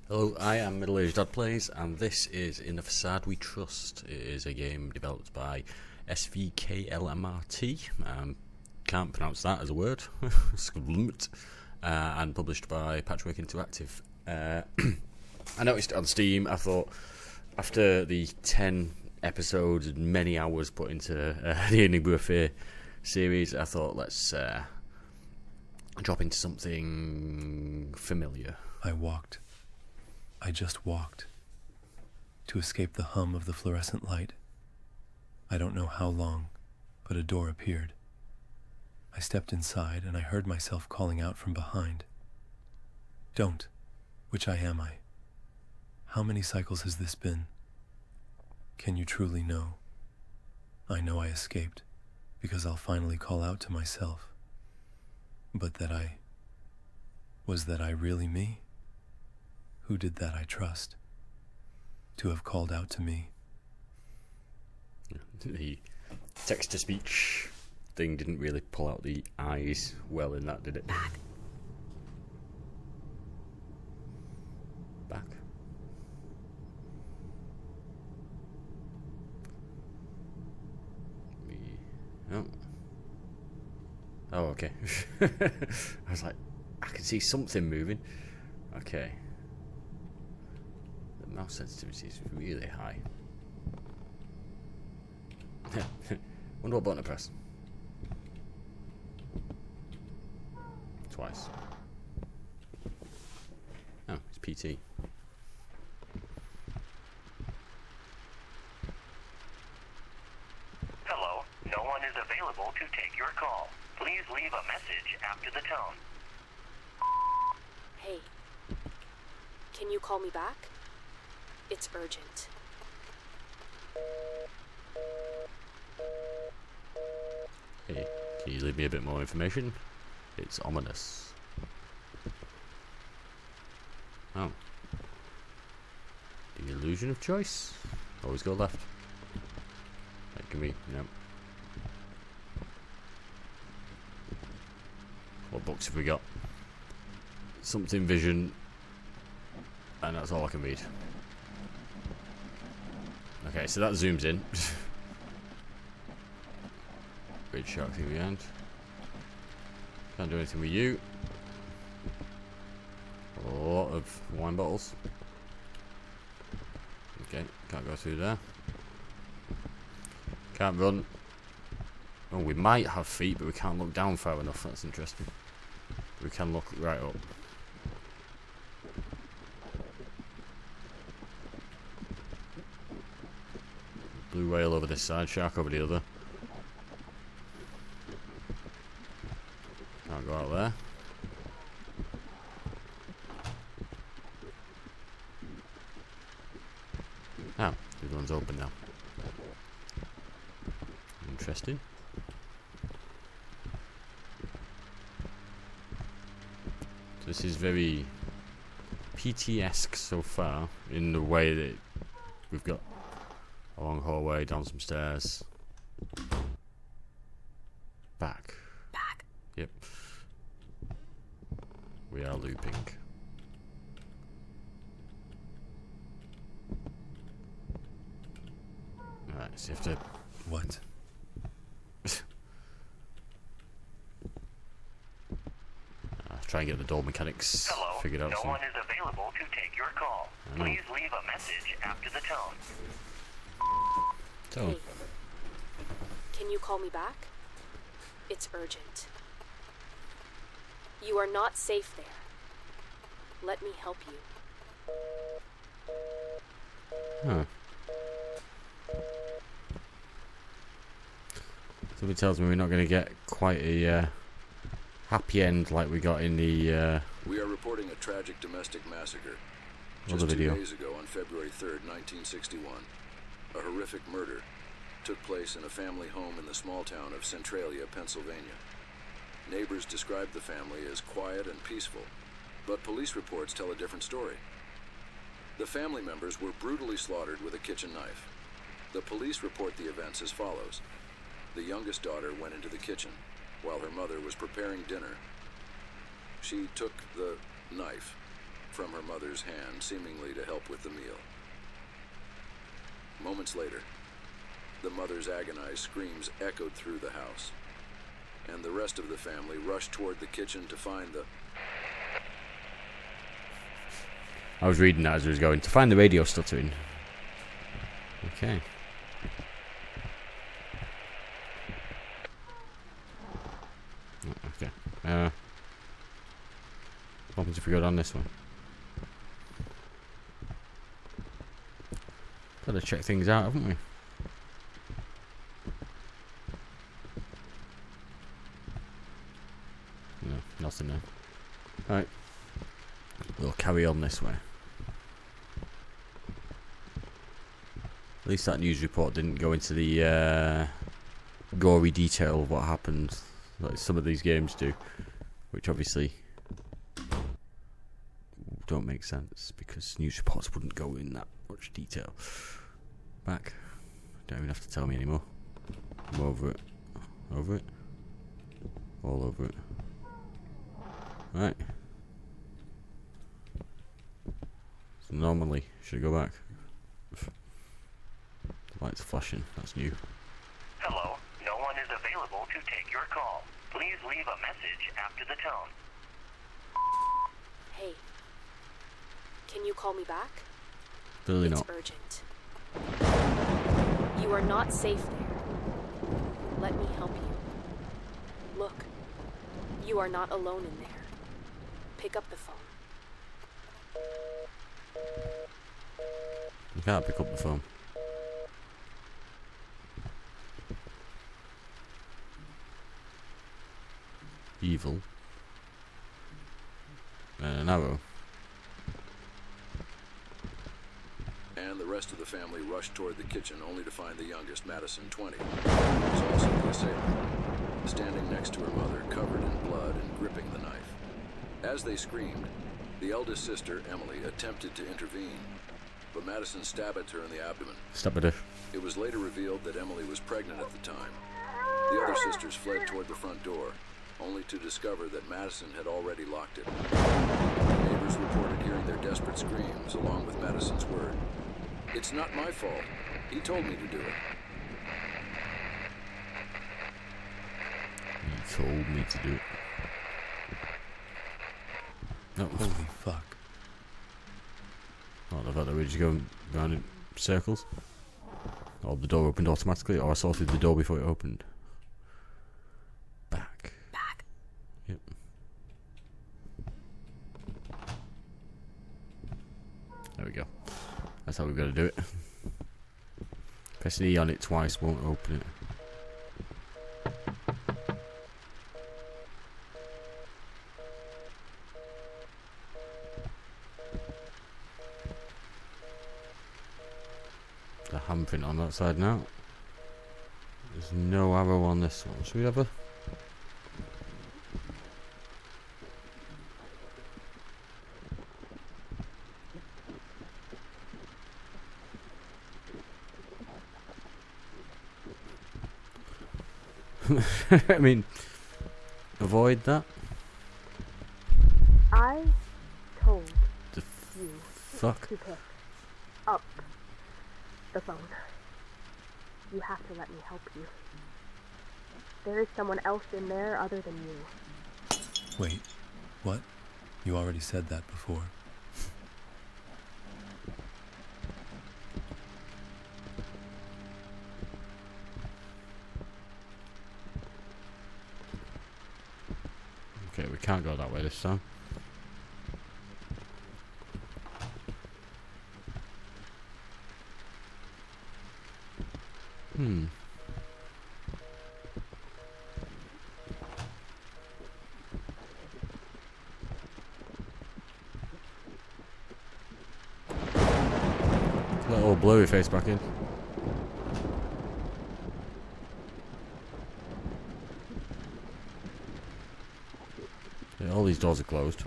Hello, I am Middle-Aged Dad Plays, and this is In the Facade We Trust. It is a game developed by SVKLMRT, can't pronounce that as a word, and published by Patchwork Interactive. I noticed it on Steam. I thought, after the 10 episodes and many hours put into the Enigma Affair series, I thought, let's drop into something familiar. I just walked to escape the hum of the fluorescent light. I don't know how long, but a door appeared. I stepped inside and I heard myself calling out from behind. Don't. Which am I? How many cycles has this been? Can you truly know? I know I escaped because I'll finally call out to myself. But was that I really me? Who did that I trust? To have called out to me. The text-to-speech thing didn't really pull out the eyes well in that, did it? Back. Oh, okay. I was like, I can see something moving. Okay. The mouse sensitivity is really high. Wonder what button to press. Twice. Oh, it's PT. Hello, no one is available to take your call. Please leave a message after the tone. Hey, can you call me back? It's urgent. Hey, can you leave me a bit more information? It's ominous. Oh. The illusion of choice? Always go left. That can be, What books have we got? Something vision, and that's all I can read. Okay, so that zooms in. Great shark thing behind. Can't do anything with you. A lot of wine bottles. Okay, can't go through there. Can't run. Oh, we might have feet, but we can't look down far enough. That's interesting. We can look right up. Blue whale over this side, shark over the other. Can't go out there. Ah, the other one's open now. Interesting. This is very PT-esque so far, in the way that we've got a long hallway, down some stairs. Back. Yep. We are looping. Alright, so you have to... What? Try and get the door mechanics figured out. No one is available to take your call. Please leave a message after the tone. Hey, can you call me back? It's urgent. You are not safe there. Let me help you. Huh. Somebody tells me we're not going to get quite a happy end like we got in the We are reporting a tragic domestic massacre. other Just 2 video. days ago, on February 3rd, 1961, a horrific murder took place in a family home in the small town of Centralia, Pennsylvania. Neighbors described the family as quiet and peaceful, but police reports tell a different story. The family members were brutally slaughtered with a kitchen knife. The police report the events as follows. The youngest daughter went into the kitchen while her mother was preparing dinner. She took the knife from her mother's hand, seemingly to help with the meal. Moments later, the mother's agonized screams echoed through the house, and the rest of the family rushed toward the kitchen to find the... I was reading that as I was going. To find the radio stuttering. Okay. Okay. What happens if we go down this one? Gotta check things out, haven't we? No, nothing there. Right. We'll carry on this way. At least that news report didn't go into the gory detail of what happened, like some of these games do, which obviously don't make sense because news reports wouldn't go in that much detail. Back. Don't even have to tell me anymore. I'm over it. Over it. All over it. Right. So normally, should I go back? The light's flashing. That's new. Hello, no one is available to take your call. Please leave a message after the tone. Hey. Can you call me back? Clearly It's not. urgent. You are not safe there. Let me help you. Look. You are not alone in there. Pick up the phone. You can't pick up the phone. Evil. And an arrow. And the rest of the family rushed toward the kitchen only to find the youngest, Madison, 20, who was also the assailant, standing next to her mother, covered in blood and gripping the knife. As they screamed, the eldest sister, Emily, attempted to intervene, but Madison stabbed at her in the abdomen. Stab at her. It was later revealed that Emily was pregnant at the time. The other sisters fled toward the front door, only to discover that Madison had already locked it. Neighbors reported hearing their desperate screams, along with Madison's word, "It's not my fault. He told me to do it." He told me to do it. No. Holy fuck. Oh, the fact that we're just going round in circles. Or the door opened automatically, or I saw through the door before it opened. Back. Back. Yep. There we go. That's how we've got to do it. Pressing E on it twice won't open it. The handprint on that side now. There's no arrow on this one. Should we have a... I mean, avoid that. I told The you fuck? to pick up the phone. You have to let me help you. There is someone else in there other than you. Wait, what? You already said that before. Okay, we can't go that way this time. Let old blurry face back in. Yeah, all these doors are closed.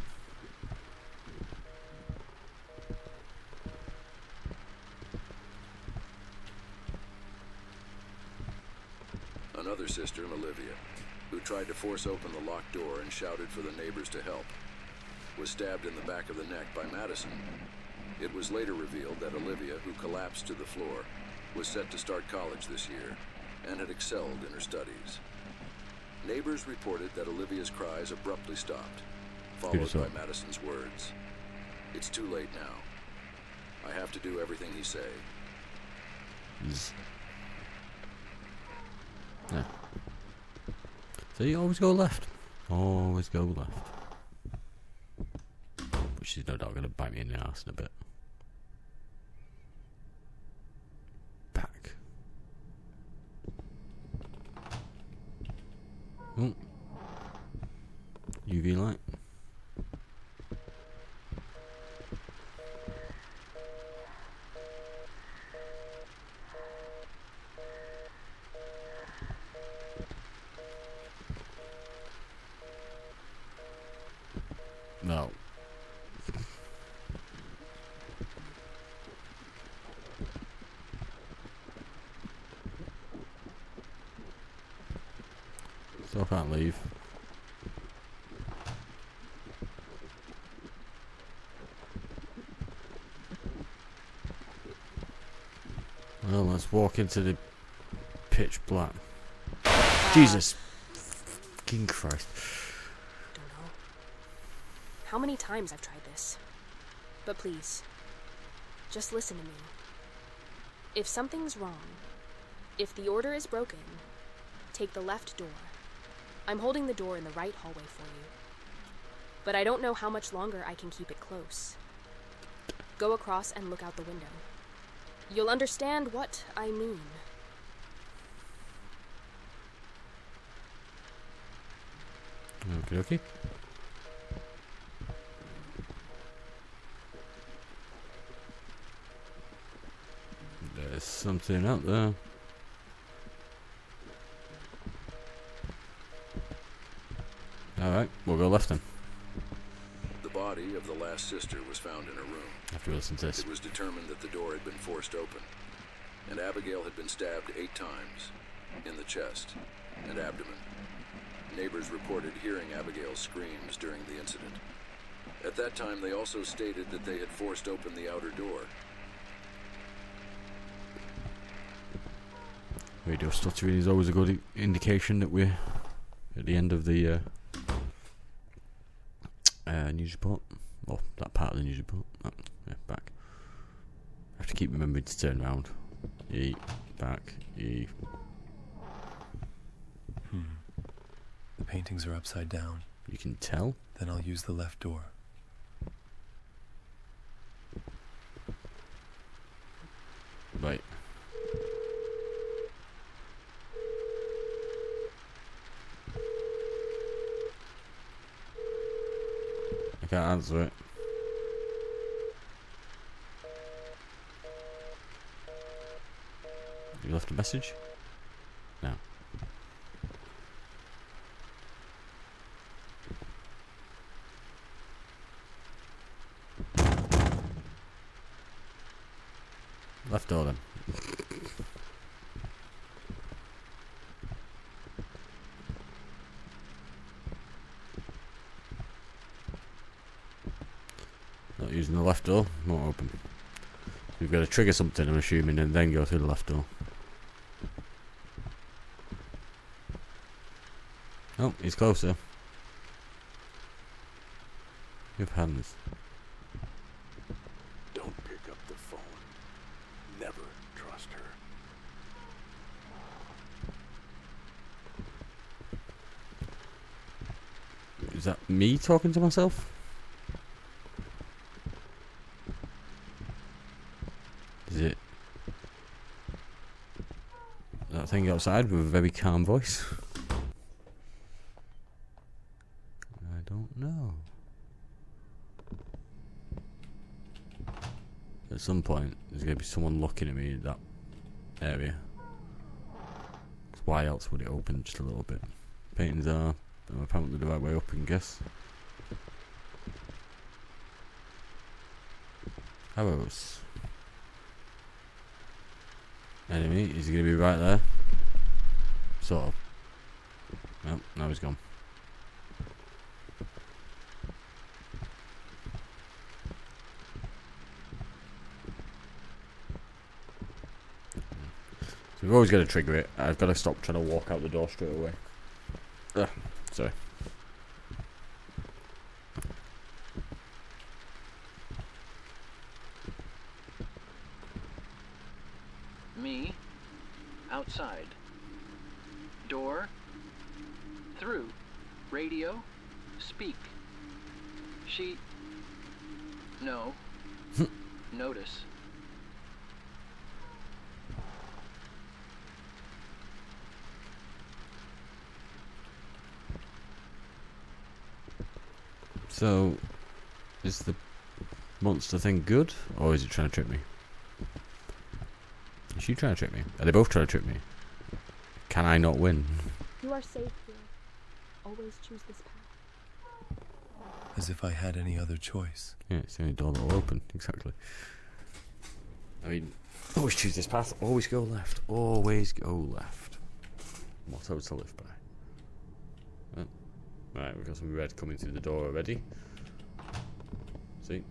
Another sister, Olivia, who tried to force open the locked door and shouted for the neighbors to help. was stabbed in the back of the neck by Madison. It was later revealed that Olivia, who collapsed to the floor, was set to start college this year and had excelled in her studies. Neighbors reported that Olivia's cries abruptly stopped, followed by Madison's words. "It's too late now. I have to do everything he say." Yeah. So you always go left. Always go left. But she's no doubt going to bite me in the ass in a bit. Back. Oh. UV light. No. Still can't leave. Well, let's walk into the pitch black. Jesus fucking Christ. Don't know how many times I've tried this. But please, just listen to me. If something's wrong, if the order is broken, take the left door. I'm holding the door in the right hallway for you. But I don't know how much longer I can keep it close. Go across and look out the window. You'll understand what I mean. Okay, okay. There's something out there. Alright, we'll go left then. The body of the last sister was found in her room. After we listen to this. It was determined that the door had been forced open, and Abigail had been stabbed 8 times, in the chest and abdomen. Neighbors reported hearing Abigail's screams during the incident. At that time, they also stated that they had forced open the outer door. Radio stuttering is always a good indication that we're at the end of the news report. Well, that part of the news report. Oh, yeah, back. I have to keep remembering to turn around. E, back, E. The paintings are upside down. You can tell? Then I'll use the left door. Right. I can't answer it. You left a message? No. Left door then. Not using the left door, won't open. We've got to trigger something, I'm assuming, and then go through the left door. Oh, he's closer. With hands. Don't pick up the phone. Never trust her. Is that me talking to myself? Is it that thing outside with a very calm voice? I don't know. At some point, there's going to be someone looking at me in that area. 'Cause why else would it open just a little bit? Paintings are apparently the right way up, I guess. Arrows. Enemy, is he going to be right there? Sort of. Well, now he's gone. So we've always got to trigger it. I've got to stop trying to walk out the door straight away. Ugh, sorry. Me, outside. Door, through. Radio, speak. She, no. Notice. So, is the monster thing good, or is it trying to trick me? Is she trying to trick me? Are they both trying to trick me? Can I not win? You are safe here. Always choose this path. As if I had any other choice. Yeah, it's the only door that will open, exactly. I mean, always choose this path, always go left, always go left. Motto to live by. Oh. Right, we've got some red coming through the door already. See?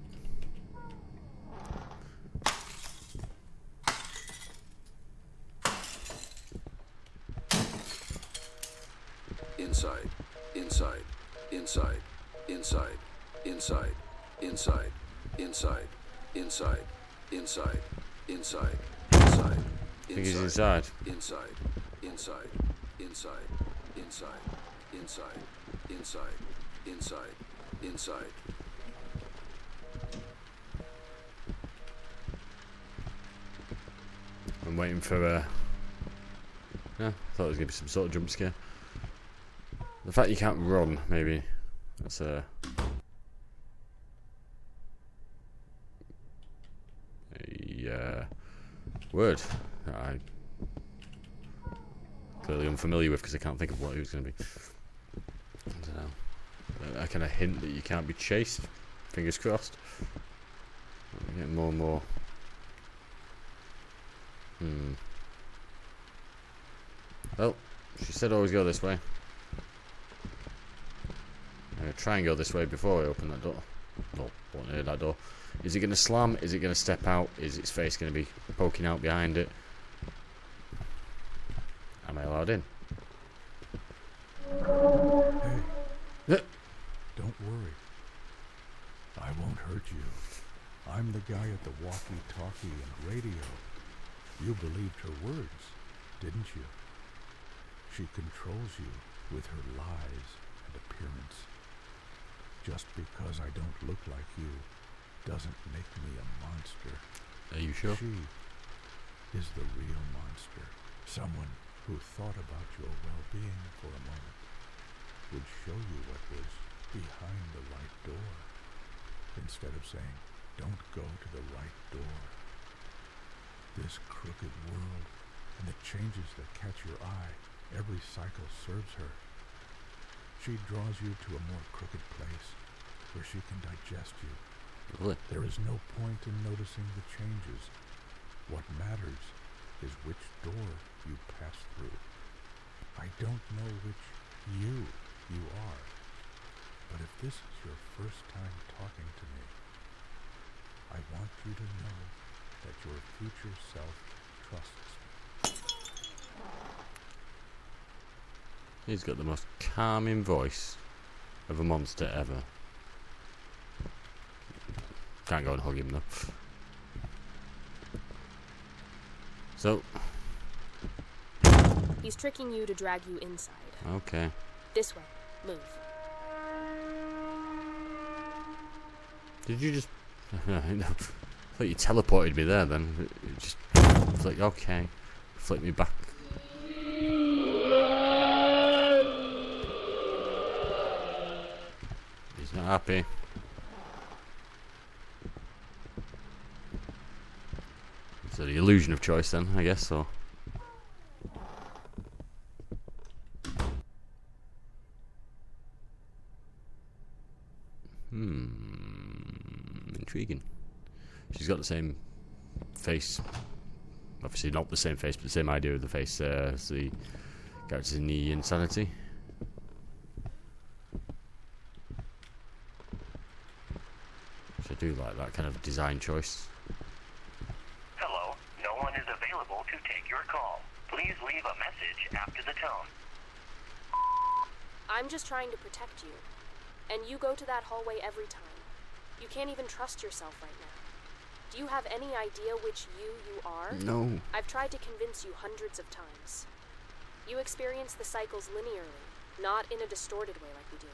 Inside, inside, inside, inside, inside, inside, inside, inside, inside, inside, inside. I think he's inside. Inside, inside, inside, inside, inside, inside, inside, inside. I'm waiting for yeah, I thought it was going to be some sort of jump scare. The fact you can't run, maybe. That's a word that I'm clearly unfamiliar with because I can't think of what it was going to be. I don't know. A kind of hint that you can't be chased. Fingers crossed. I'm getting more and more. Well, she said always go this way. I'm going to try and go this way before I open that door. No, won't hear that door. Is it going to slam? Is it going to step out? Is its face going to be poking out behind it? Am I allowed in? Hey, don't worry. I won't hurt you. I'm the guy at the walkie-talkie and radio. You believed her words, didn't you? She controls you with her lies and appearance. Just because I don't look like you doesn't make me a monster. Are you sure? She is the real monster. Someone who thought about your well-being for a moment would show you what was behind the right door, instead of saying, don't go to the right door. This crooked world and the changes that catch your eye, every cycle serves her. She draws you to a more crooked place where she can digest you. Really? There is no point in noticing the changes. What matters is which door you pass through. I don't know which you are, but if this is your first time talking to me, I want you to know that your future self trusts me. He's got the most calming voice of a monster ever. Can't go and hug him though. So, He's tricking you to drag you inside. okay. This way. Move. Did you just... I thought you teleported me there then. It just flick, okay. Flick me back. He's not happy. So the illusion of choice then, I guess, or... Intriguing. She's got the same face. Obviously not the same face, but the same idea of the face as the characters in the Insanity. So I do like that kind of design choice. Hello, no one is available to take your call. Please leave a message after the tone. I'm just trying to protect you. And you go to that hallway every time. You can't even trust yourself right now. Do you have any idea which you are? No. I've tried to convince you hundreds of times. You experience the cycles linearly, not in a distorted way like we do.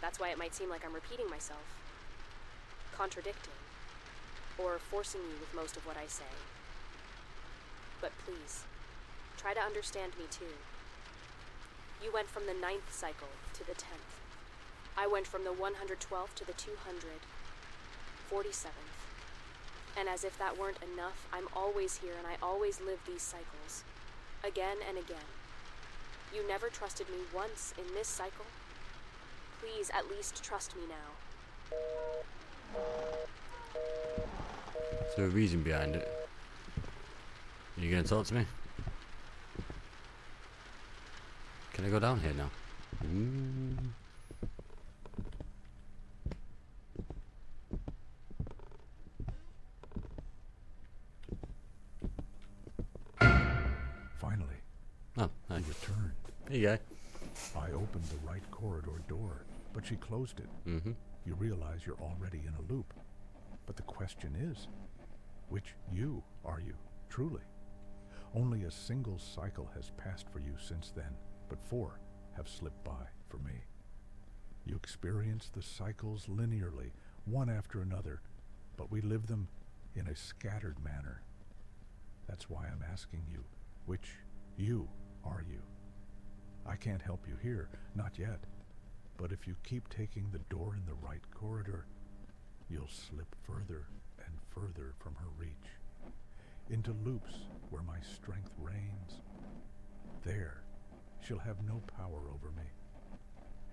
That's why it might seem like I'm repeating myself, contradicting, or forcing you with most of what I say. But please, try to understand me too. You went from the 9th cycle to the 10th. I went from the 112th to the 247th. And as if that weren't enough, I'm always here and I always live these cycles. Again and again. You never trusted me once in this cycle. Please at least trust me now. Is there a reason behind it? Are you going to talk to me? Can I go down here now? Ooh. Finally, Oh, hi. you returned. There you go. I opened the right corridor door, but she closed it. Mm-hmm. You realize you're already in a loop. But the question is, which you are you, truly? Only a single cycle has passed for you since then, but 4 have slipped by for me. You experience the cycles linearly, one after another, but we live them in a scattered manner. That's why I'm asking you, which you are you? I can't help you here, not yet. But if you keep taking the door in the right corridor, you'll slip further and further from her reach, into loops where my strength reigns. There, she'll have no power over me,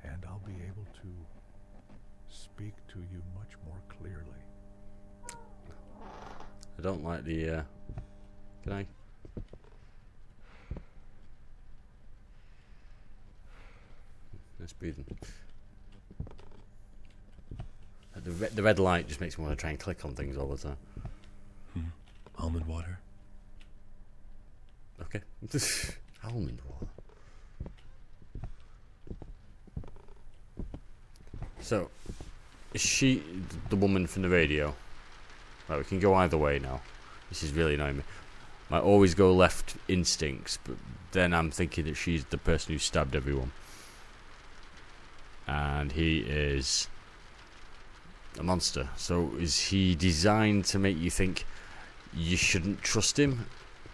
and I'll be able to speak to you much more clearly. I don't like the, Can I? Nice breathing. The red light just makes me want to try and click on things all the time. Almond water. Okay. Almond water. So, is she the woman from the radio? Right, we can go either way now. This is really annoying me. I always go left instincts, but then I'm thinking that she's the person who stabbed everyone. And he is a monster. So is he designed to make you think you shouldn't trust him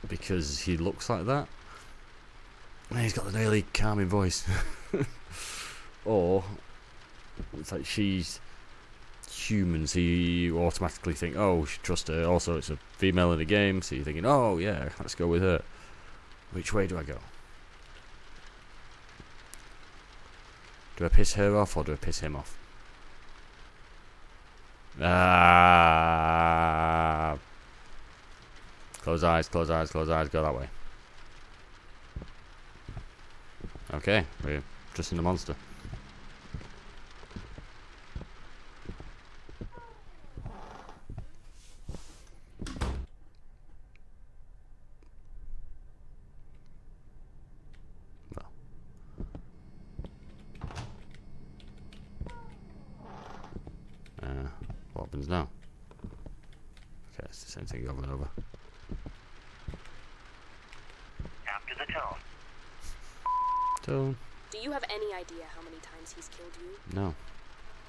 because he looks like that? And he's got the really calming voice. Or it's like she's human, so you automatically think, oh, we should trust her. Also, it's a female in the game, so you're thinking, oh yeah, let's go with her. Which way do I go? Do I piss her off or do I piss him off? Close eyes, close eyes, close eyes, go that way. Okay, we're just in the monster. What happens now? Okay, it's the same thing over and over. After the tone. Tone. Do you have any idea how many times he's killed you? No.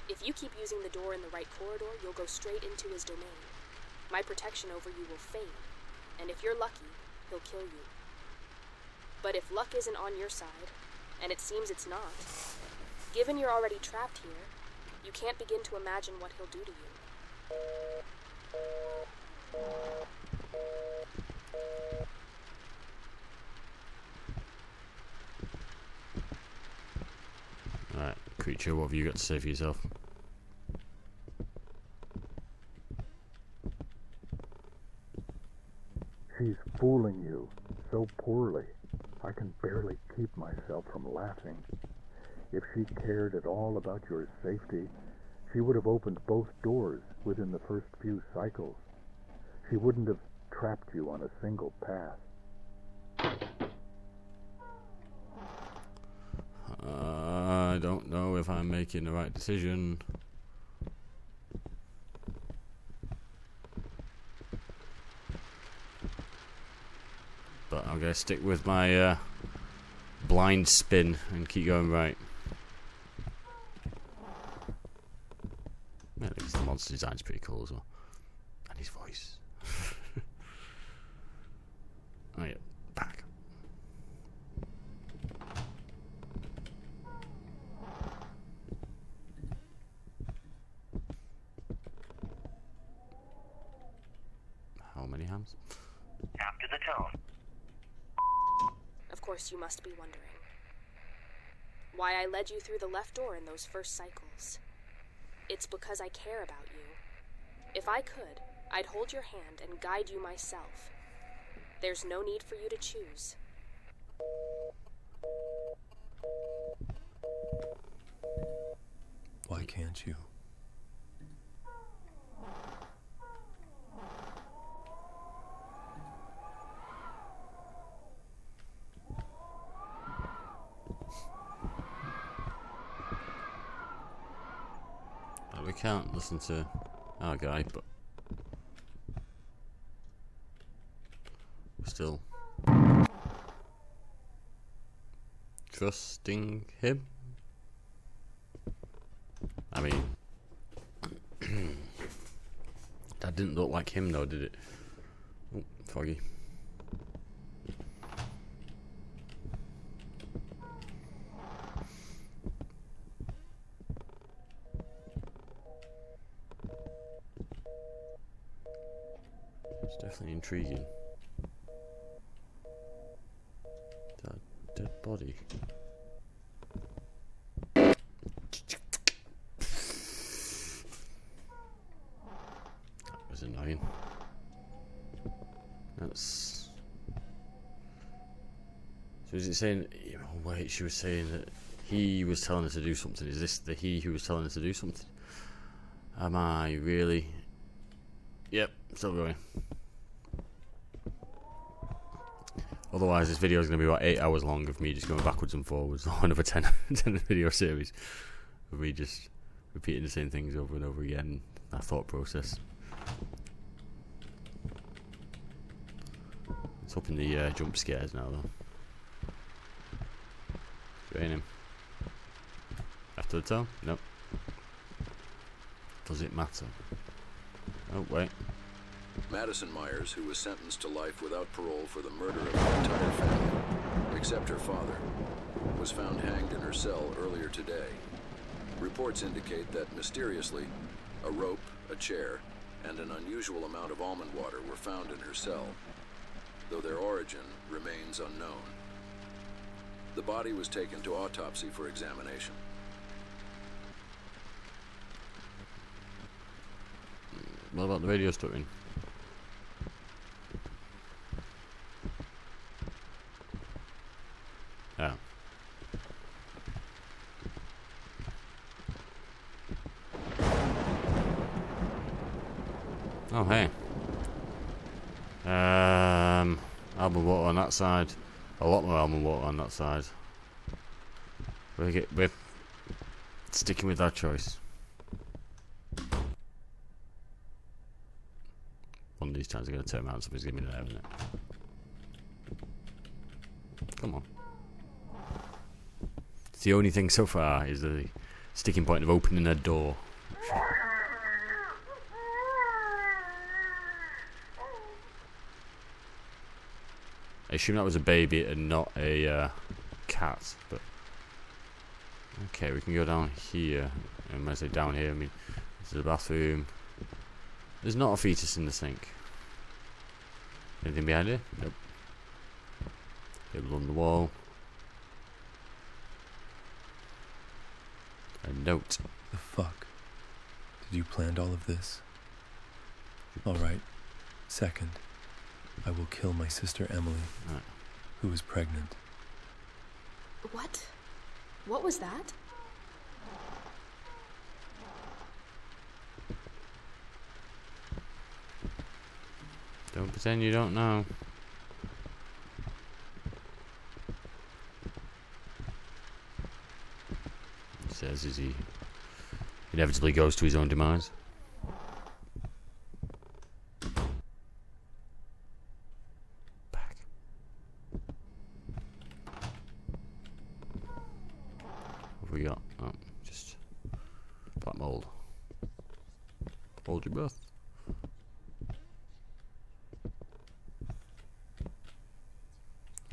If you keep using the door in the right corridor, you'll go straight into his domain. My protection over you will fade, and if you're lucky, he'll kill you. But if luck isn't on your side, and it seems it's not, given you're already trapped here, you can't begin to imagine what he'll do to you. Alright, creature, what have you got to say for yourself? She's fooling you so poorly. I can barely keep myself from laughing. If she cared at all about your safety, she would have opened both doors within the first few cycles. She wouldn't have trapped you on a single path. don't know if I'm making the right decision. But I'm going to stick with my blind spin and keep going right. Yeah, at least the monster design's pretty cool as well. And his voice. Oh yeah, back. How many hams? After the tone. Of course, you must be wondering why I led you through the left door in those first cycles. It's because I care about you. If I could, I'd hold your hand and guide you myself. There's no need for you to choose. Why can't you? We can't listen to our guy, but we're still trusting him. I mean, that didn't look like him though, did it? Oh, foggy. It's definitely intriguing. That dead body. That was annoying. That's. So is it saying? Oh, wait, she was saying that he was telling her to do something. Is this the he who was telling her to do something? Am I really? Yep, still going. Otherwise, this video is going to be about 8 hours long of me just going backwards and forwards on another 10 video series of me just repeating the same things over and over again. That thought process. It's up in the jump scares now, though. Drain him. After the toe? Nope. Does it matter? Oh, wait. Madison Myers, who was sentenced to life without parole for the murder of her entire family, except her father, was found hanged in her cell earlier today. Reports indicate that, mysteriously, a rope, a chair, and an unusual amount of almond water were found in her cell, though their origin remains unknown. The body was taken to autopsy for examination. What about the radio stuttering? Oh. Oh, hey. Almond water on that side. A lot more almond water on that side. We're sticking with our choice. One of these times I'm going to turn around and somebody's going to be there, isn't it? Come on. It's the only thing so far is the sticking point of opening a door. I assume that was a baby and not a cat, but okay, we can go down here. And when I say down here, I mean this is the bathroom. There's not a fetus in the sink. Anything behind it? Nope. Table on the wall. A note. The fuck? Did you plan all of this? Alright. Second, I will kill my sister Emily, who is pregnant. What? What was that? Don't pretend you don't know. happens is he inevitably goes to his own demise. Back. What have we got? Oh, just black mold. Hold your breath.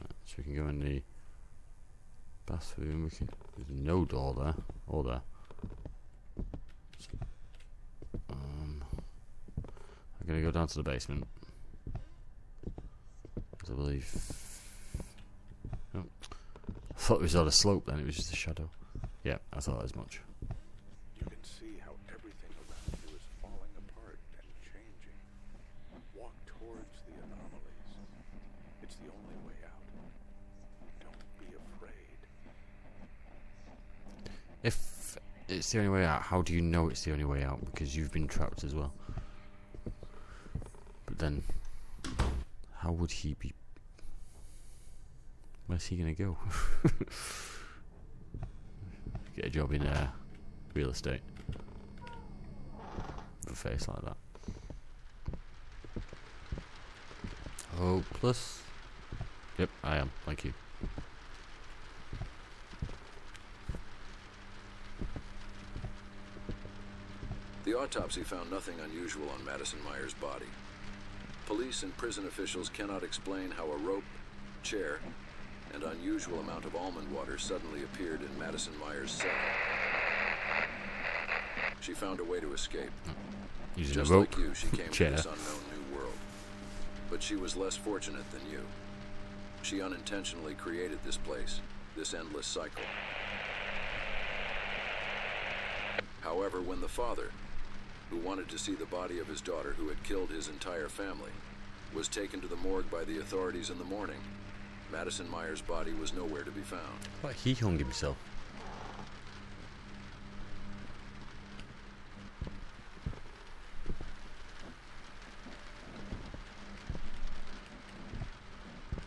Right, so we can go in the bathroom. We can. There's no door there or there. I'm gonna go down to the basement. 'Cause I believe. Oh, I thought it was on a slope. Then it was just a shadow. Yeah, I thought as much. You can see how everything around you is falling apart and changing. Walk towards the anomalies. It's the only way out. Don't be afraid. If it's the only way out, how do you know it's the only way out? Because you've been trapped as well. But then, how would he be? Where's he gonna go? Get a job in real estate. With a face like that. Hopeless. Yep, I am. Thank you. The autopsy found nothing unusual on Madison Myers' body. Police and prison officials cannot explain how a rope, chair, and unusual amount of almond water suddenly appeared in Madison Myers' cell. She found a way to escape. Using Just a rope, like you, she came chair. to this unknown new world. But she was less fortunate than you. She unintentionally created this place, this endless cycle. However, when the father, who wanted to see the body of his daughter who had killed his entire family, was taken to the morgue by the authorities in the morning, Madison Myers' body was nowhere to be found. Like he hung himself.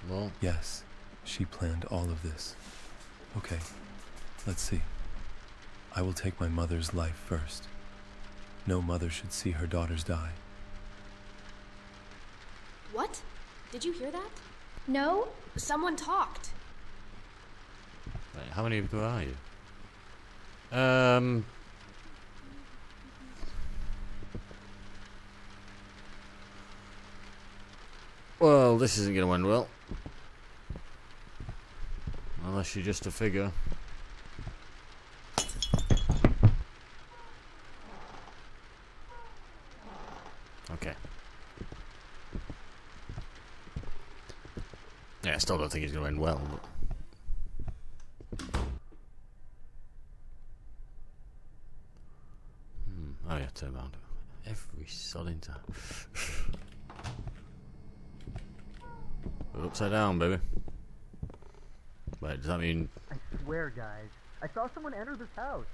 Well, Yes, she planned all of this. Okay, let's see. I will take my mother's life first. No mother should see her daughters die. What? Did you hear that? No? Someone talked. wait, how many of you are you? Well, this isn't going to end well. Unless you're just a figure. Okay. Yeah, I still don't think it's going to end well. But... Oh yeah, turn around. Every sodding time. We're upside down, baby. Wait, does that mean... I swear, guys, I saw someone enter this house.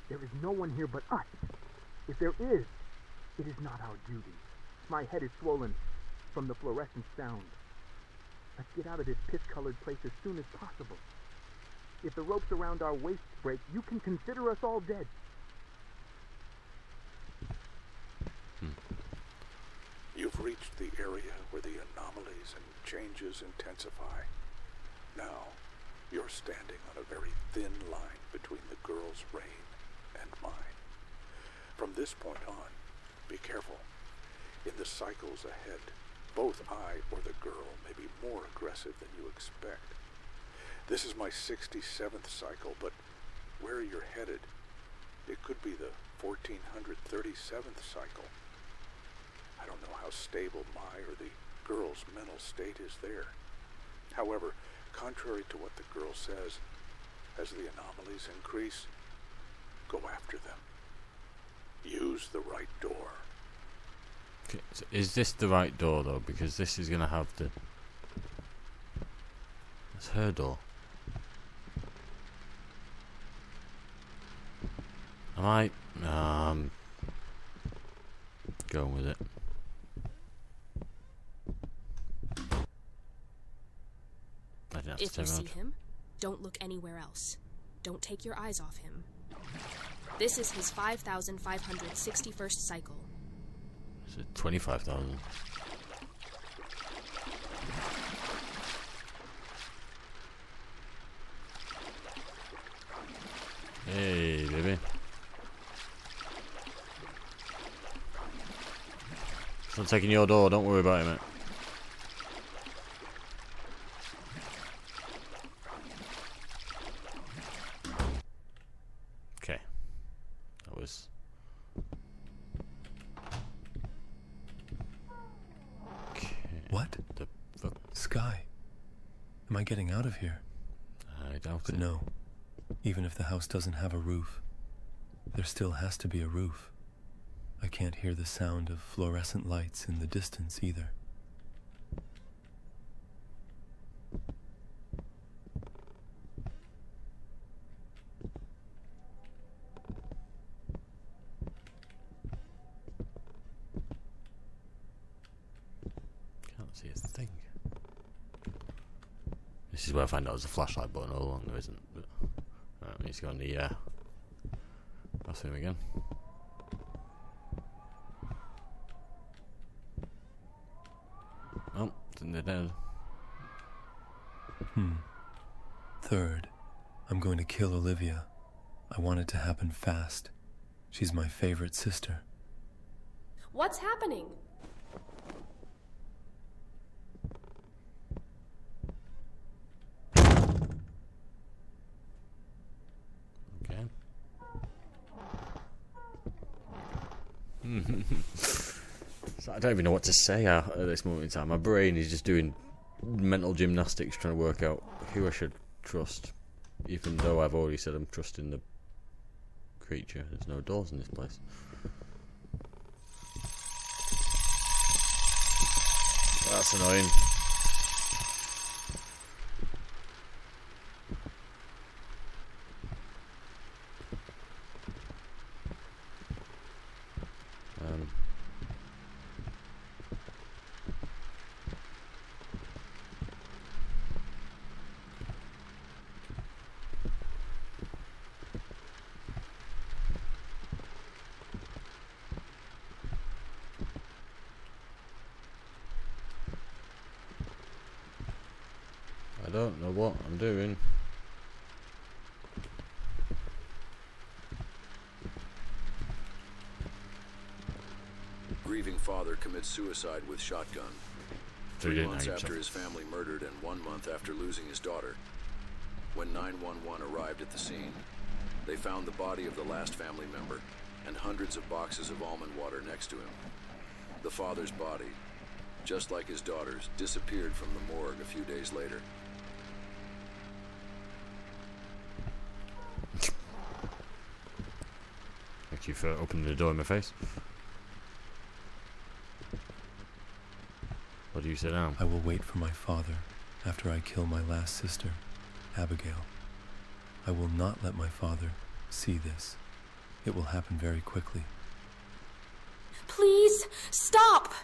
There is no one here but us. If there is, it is not our duty. My head is swollen from the fluorescent sound. Let's get out of this piss-colored place as soon as possible. If the ropes around our waists break, you can consider us all dead. You've reached the area where the anomalies and changes intensify. Now, you're standing on a very thin line between the girl's reign and mine. From this point on, be careful. In the cycles ahead, both I or the girl may be more aggressive than you expect. This is my 67th cycle, but where you're headed, it could be the 1437th cycle. I don't know how stable my or the girl's mental state is there. However, contrary to what the girl says, as the anomalies increase, go after them. Use the right door. Okay, so is this the right door, though? Because this is going to have the... That's her door. Am I... going with it. I didn't have to If you turn see around. him, don't look anywhere else. Don't take your eyes off him. This is his 5,561st cycle. Is it 25,000? Hey, baby. It's not taking your door, don't worry about it, mate. Okay. That was... Okay. What? The fuck? Sky. Am I getting out of here? I doubt But it. no. Even if the house doesn't have a roof, there still has to be a roof. I can't hear the sound of fluorescent lights in the distance either. Can't see a thing. This is where I find out there's a flashlight button all along, there isn't. But, right, we need to go in the bathroom again. Oh, they're dead. Third, I'm going to kill Olivia. I want it to happen fast. She's my favorite sister. What's happening? Okay. So I don't even know what to say at this moment in time. My brain is just doing mental gymnastics trying to work out who I should trust, even though I've already said I'm trusting the creature. There's no doors in this place. That's annoying. I don't know what I'm doing. Grieving father commits suicide with shotgun. So you 3 didn't months hang after yourself. his family murdered and 1 month after losing his daughter. When 911 arrived at the scene, they found the body of the last family member and hundreds of boxes of almond water next to him. The father's body, just like his daughter's, disappeared from the morgue a few days later. Thank you for opening the door in my face. What do you say now? I will wait for my father after I kill my last sister, Abigail. I will not let my father see this. It will happen very quickly. Please, stop!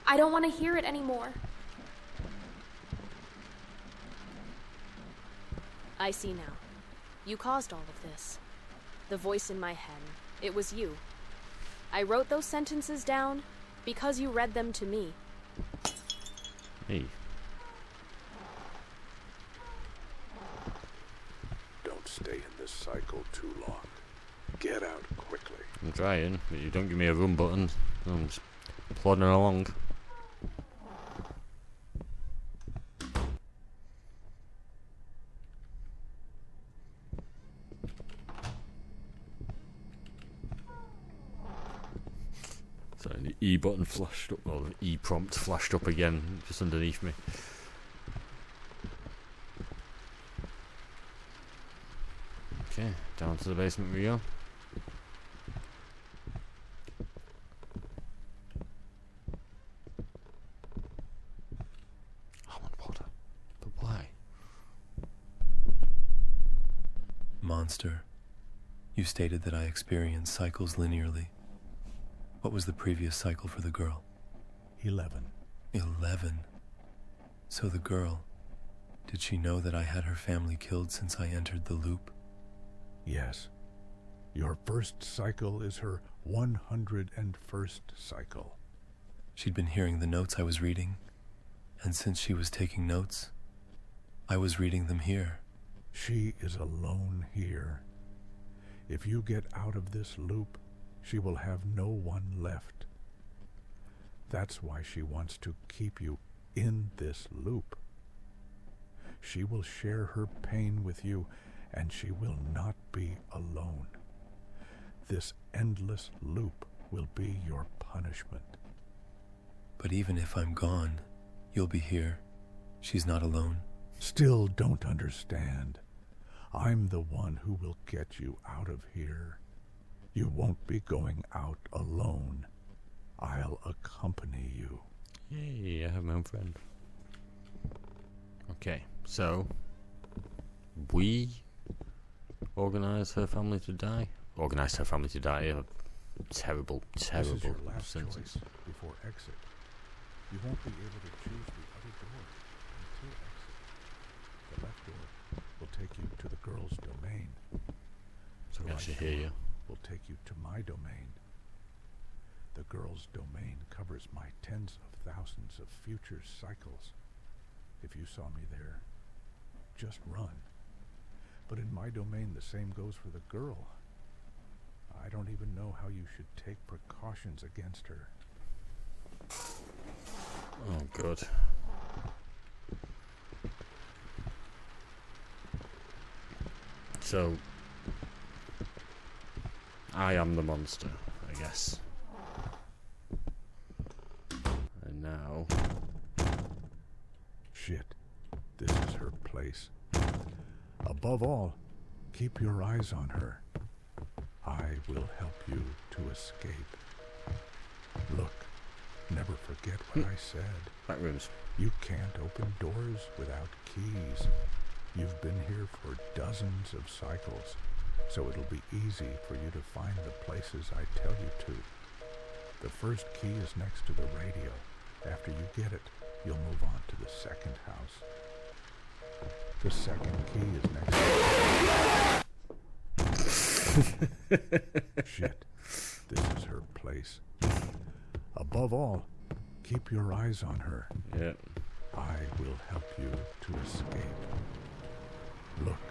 I don't want to hear it anymore. I see now. You caused all of this. The voice in my head, it was you. I wrote those sentences down because you read them to me. Hey. Don't stay in this cycle too long. Get out quickly. I'm trying, but you don't give me a run button. I'm just plodding along. So the E button flashed up, or the E prompt flashed up again, just underneath me. Okay, down to the basement we go. Almond water, but why? Monster, you stated that I experience cycles linearly. What was the previous cycle for the girl? 11. 11. So the girl, did she know that I had her family killed since I entered the loop? Yes. Your first cycle is her 101st cycle. She'd been hearing the notes I was reading, and since she was taking notes, I was reading them here. She is alone here. If you get out of this loop, she will have no one left. That's why she wants to keep you in this loop. She will share her pain with you, and she will not be alone. This endless loop will be your punishment. But even if I'm gone, you'll be here. She's not alone. Still don't understand. I'm the one who will get you out of here. You won't be going out alone. I'll accompany you. Yay, I have my own friend. Okay, so we organised her family to die. Organised her family to die. A terrible, terrible This is your last sentence. choice before exit. You won't be able to choose the other door until exit. The left door will take you to the girl's domain. So I can actually right hear you. door will take you to my domain. The girl's domain covers my tens of thousands of future cycles. If you saw me there, just run. But in my domain, the same goes for the girl. I don't even know how you should take precautions against her. Oh, good. So, I am the monster, I guess. And now... Shit, this is her place. Above all, keep your eyes on her. I will help you to escape. Look, never forget what I said. Back rooms. You can't open doors without keys. You've been here for dozens of cycles, so it'll be easy for you to find the places I tell you to. The first key is next to the radio. After you get it, you'll move on to the second house. The second key is next to... Shit, this is her place. Above all, keep your eyes on her. Yeah. I will help you to escape. Look,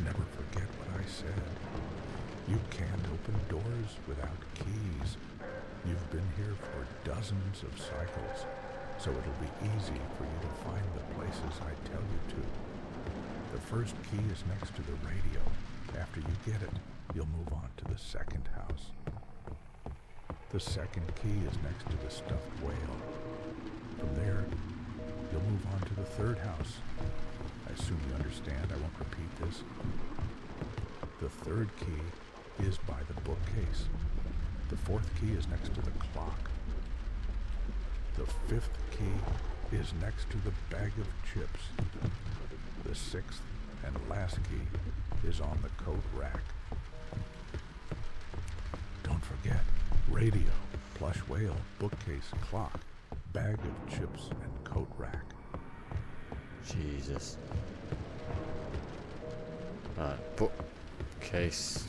never forget what I said. You can't open doors without keys. You've been here for dozens of cycles, so it'll be easy for you to find the places I tell you to. The first key is next to the radio. After you get it, you'll move on to the second house. The second key is next to the stuffed whale. From there, you'll move on to the third house. I assume you understand. I won't repeat this. The third key is by the bookcase. The fourth key is next to the clock. The fifth key is next to the bag of chips. The sixth and last key is on the coat rack. Don't forget, radio, plush whale, bookcase, clock, bag of chips, and coat rack. Jesus. Bookcase.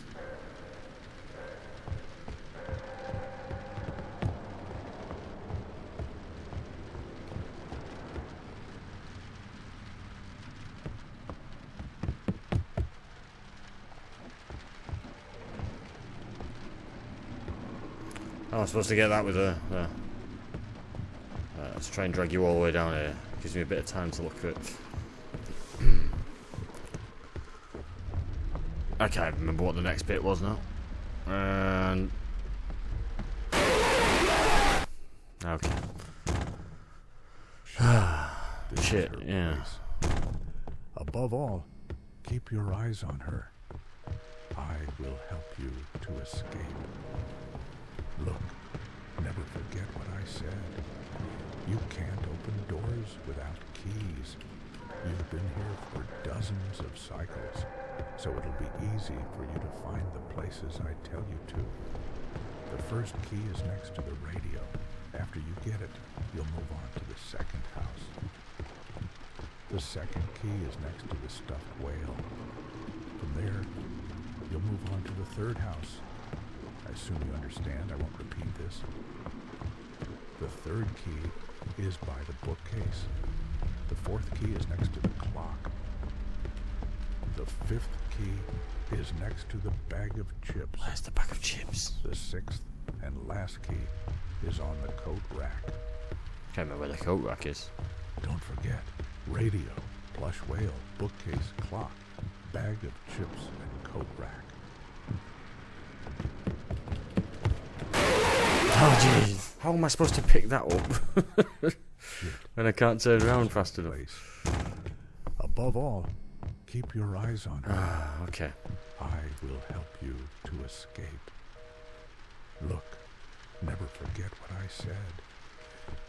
Oh, I'm supposed to get that with her. Let's try and drag you all the way down here. Gives me a bit of time to look at. I can't remember what the next bit was now. And okay. Shit, yeah. Above all, keep your eyes on her. I will help you to escape. Look, never forget what I said. You can't open doors without keys. You've been here for dozens of cycles, so it'll be easy for you to find the places I tell you to. The first key is next to the radio. After you get it, you'll move on to the second house. The second key is next to the stuffed whale. From there, you'll move on to the third house. I assume you understand. I won't repeat this. The third key is by the bookcase. The fourth key is next to the clock. The fifth key is next to the bag of chips. Where's the bag of chips? The sixth and last key is on the coat rack. Can't remember where the coat rack is. Don't forget, radio, plush whale, bookcase, clock, bag of chips, and coat rack. Oh jeez. How am I supposed to pick that up? When I can't turn around fast enough. Above all, keep your eyes on her. Ah, okay. I will help you to escape. Look, never forget what I said.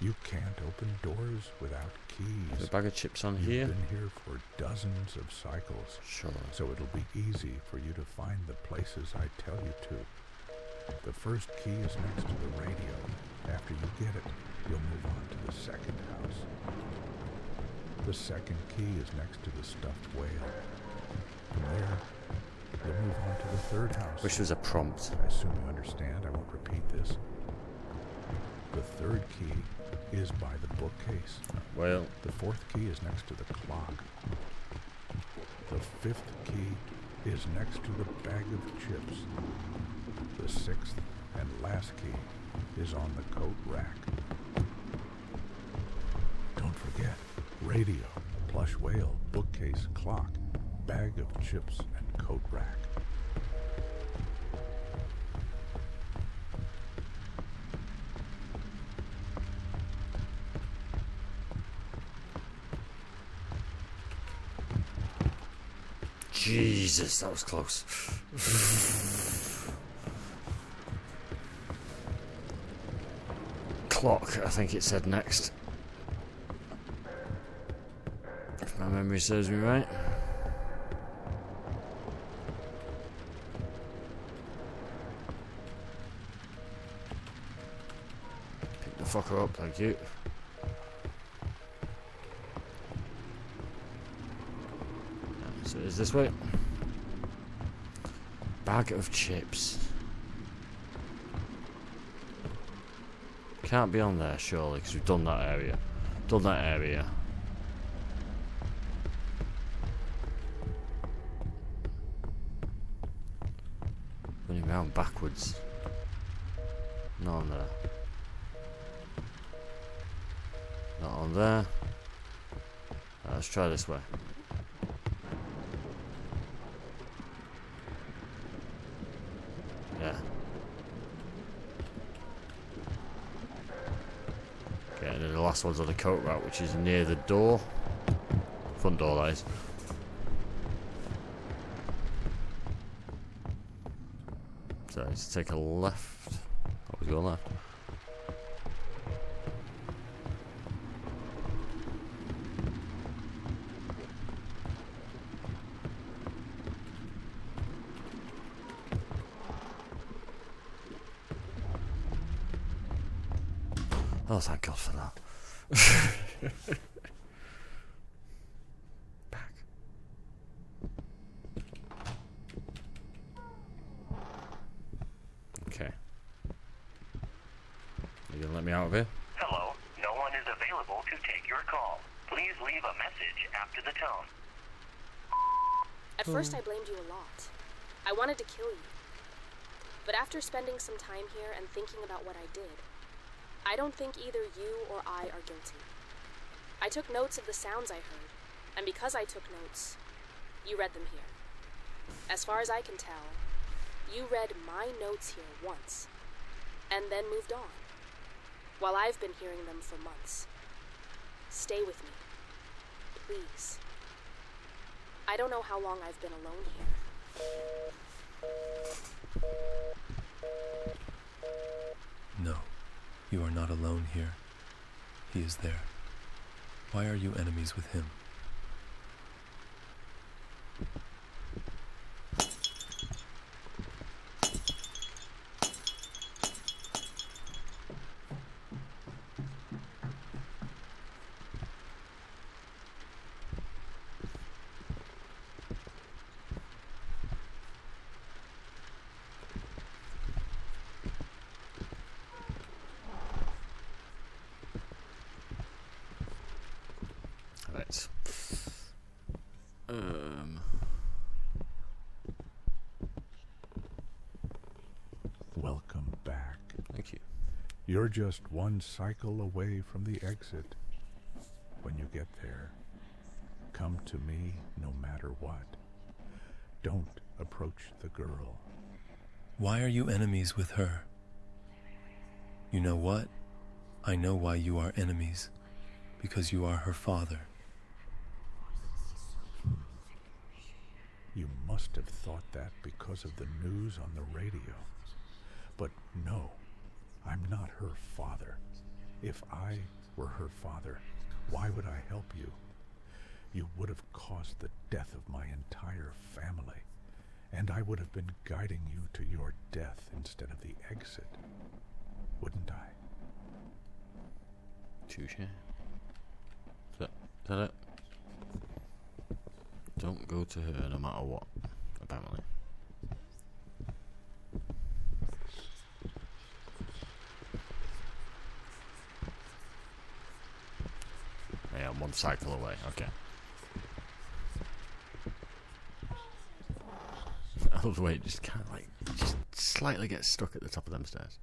You can't open doors without keys. There's a bag of chips on You've here. been here for dozens of cycles. Sure. So it'll be easy for you to find the places I tell you to. The first key is next to the radio. After you get it, you'll move on to the second house. The second key is next to the stuffed whale. From there, you'll move on to the third house. Wish there was a prompt. I assume you understand. I won't repeat this. The third key is by the bookcase. Well, The fourth key is next to the clock. The fifth key is next to the bag of chips. The sixth and last key is on the coat rack. Don't forget, radio, plush whale, bookcase, clock, bag of chips, and coat rack. Jesus, that was close. Clock, I think it said next. If my memory serves me right. Pick the fucker up, thank you. So it is this way. Bag of chips. Can't be on there, surely, because we've done that area. Done that area. Running around backwards. Not on there. Not on there. Let's try this way. Yeah. Okay, and then the last one's on the coat rack, which is near the door. Front door, that is. So let's take a left. Always go left. Oh, thank God for that. Back. Okay. You gonna let me out of here? Hello, no one is available to take your call. Please leave a message after the tone. At first, I blamed you a lot. I wanted to kill you. But after spending some time here and thinking about what I did, I don't think either you or I are guilty. I took notes of the sounds I heard, and because I took notes, you read them here. As far as I can tell, you read my notes here once, and then moved on, while I've been hearing them for months. Stay with me, please. I don't know how long I've been alone here. No, you are not alone here. He is there. Why are you enemies with him? Right. Welcome back. Thank you. You're just one cycle away from the exit. When you get there, come to me no matter what. Don't approach the girl. Why are you enemies with her? You know what? I know why you are enemies. Because you are her father. You must have thought that because of the news on the radio. But no, I'm not her father. If I were her father, why would I help you? You would have caused the death of my entire family, and I would have been guiding you to your death instead of the exit. Wouldn't I? Touche. Is that it? Don't go to her no matter what, apparently. Yeah, I'm one cycle away, okay. I love the way it just kind of like, just slightly gets stuck at the top of them stairs.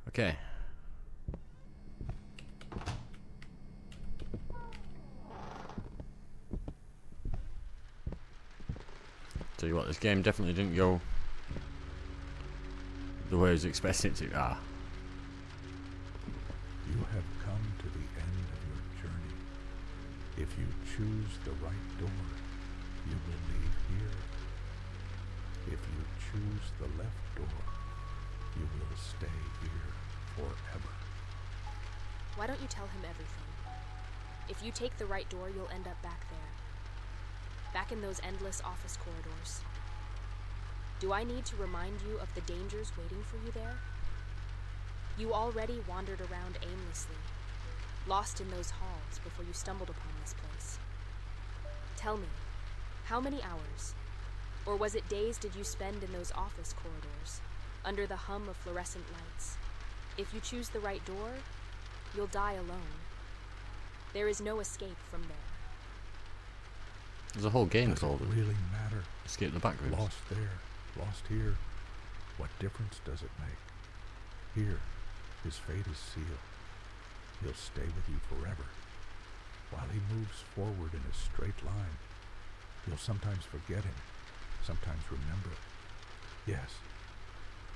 Okay. Tell you what, this game definitely didn't go the way I was expecting it to. You have come to the end of your journey. If you choose the right door, you will leave here. If you choose the left door, you will stay here forever. Why don't you tell him everything? If you take the right door, you'll end up back there. Back in those endless office corridors. Do I need to remind you of the dangers waiting for you there? You already wandered around aimlessly, lost in those halls before you stumbled upon this place. Tell me, how many hours, or was it days did you spend in those office corridors, under the hum of fluorescent lights? If you choose the right door, you'll die alone. There is no escape from there. There's a whole game Does called it really matter? Escape the Backrooms. Lost there, lost here. What difference does it make? Here, his fate is sealed. He'll stay with you forever. While he moves forward in a straight line, you'll sometimes forget him, sometimes remember it. Yes,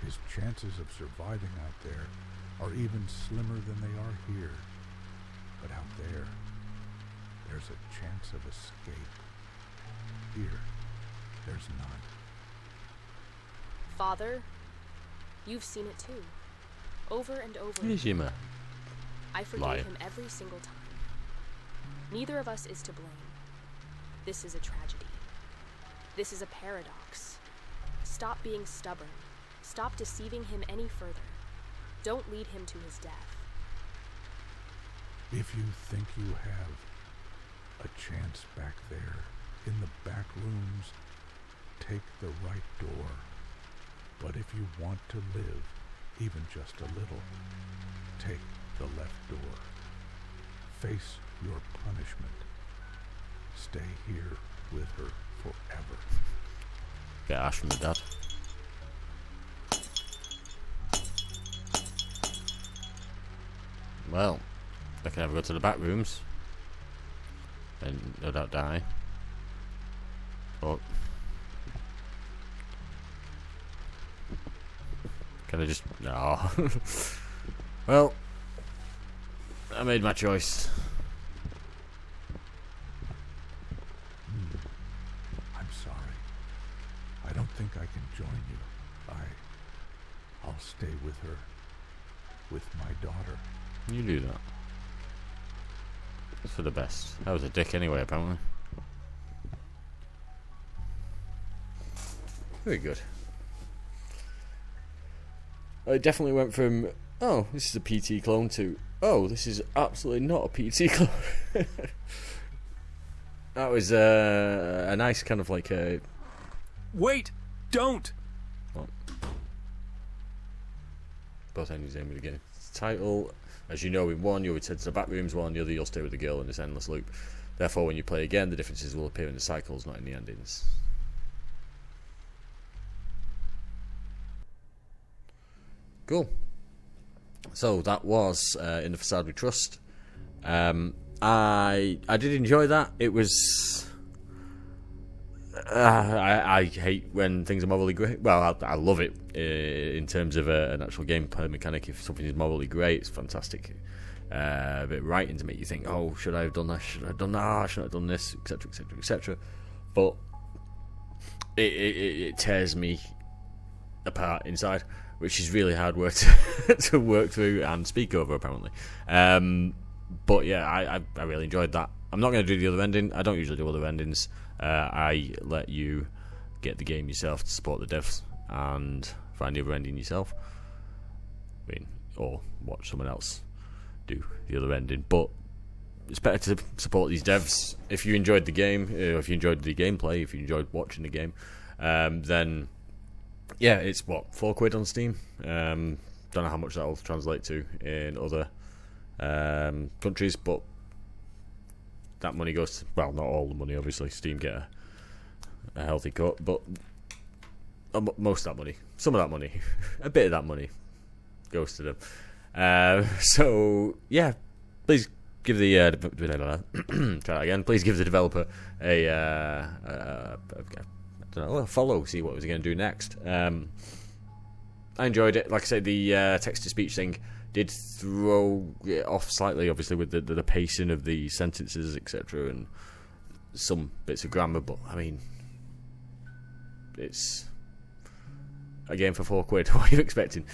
his chances of surviving out there are even slimmer than they are here. But out there, there's a chance of escape. Here, there's none. Father, you've seen it too. Over and over. Nijima. I forgave Liar. him every single time. Neither of us is to blame. This is a tragedy. This is a paradox. Stop being stubborn. Stop deceiving him any further. Don't lead him to his death. If you think you have a chance back there, in the back rooms, take the right door. But if you want to live, even just a little, take the left door. Face your punishment. Stay here with her forever. Get Ash from the dad. Well, I can either go to the back rooms and no doubt die. But can I just no? Well, I made my choice. I'm sorry. I don't think I can join you. I'll stay with her. With my daughter. You do that. It's for the best. I was a dick anyway, apparently. Very good. I definitely went from, oh, this is a PT clone to, oh, this is absolutely not a PT clone. That was a nice kind of like a... Wait! Don't! What? Both endings in the beginning. Title, as you know, in one you'll return to the back rooms, while in the other you'll stay with the girl in this endless loop. Therefore, when you play again, the differences will appear in the cycles, not in the endings. Cool. So that was In the Facade We Trust. I did enjoy that. It was... I hate when things are morally great. Well, I love it in terms of an actual gameplay mechanic. If something is morally great, it's fantastic. A bit writing to make you think, oh, should I have done that? Should I have done that? Should I have done this? Etc. Etc. Etc. But it tears me apart inside, which is really hard work to work through and speak over, apparently. But yeah, I really enjoyed that. I'm not going to do the other ending. I don't usually do other endings. I let you get the game yourself to support the devs and find the other ending yourself. I mean, or watch someone else do the other ending. But it's better to support these devs. If you enjoyed the game, if you enjoyed the gameplay, if you enjoyed watching the game, then yeah, it's what, £4 on Steam. Don't know how much that'll translate to in other countries, but that money goes to, well, not all the money, obviously. Steam get a healthy cut, but most of that money, some of that money, a bit of that money goes to them. So yeah, please give the try that again. Please give the developer a follow. See what was going to do next. I enjoyed it. Like I said, the text-to-speech thing did throw it off slightly, obviously, with the pacing of the sentences, etc., and some bits of grammar. But I mean, it's a game for £4. What are you expecting?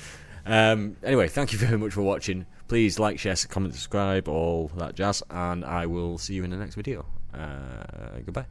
Anyway, thank you very much for watching. Please like, share, comment, subscribe, all that jazz, and I will see you in the next video. Goodbye.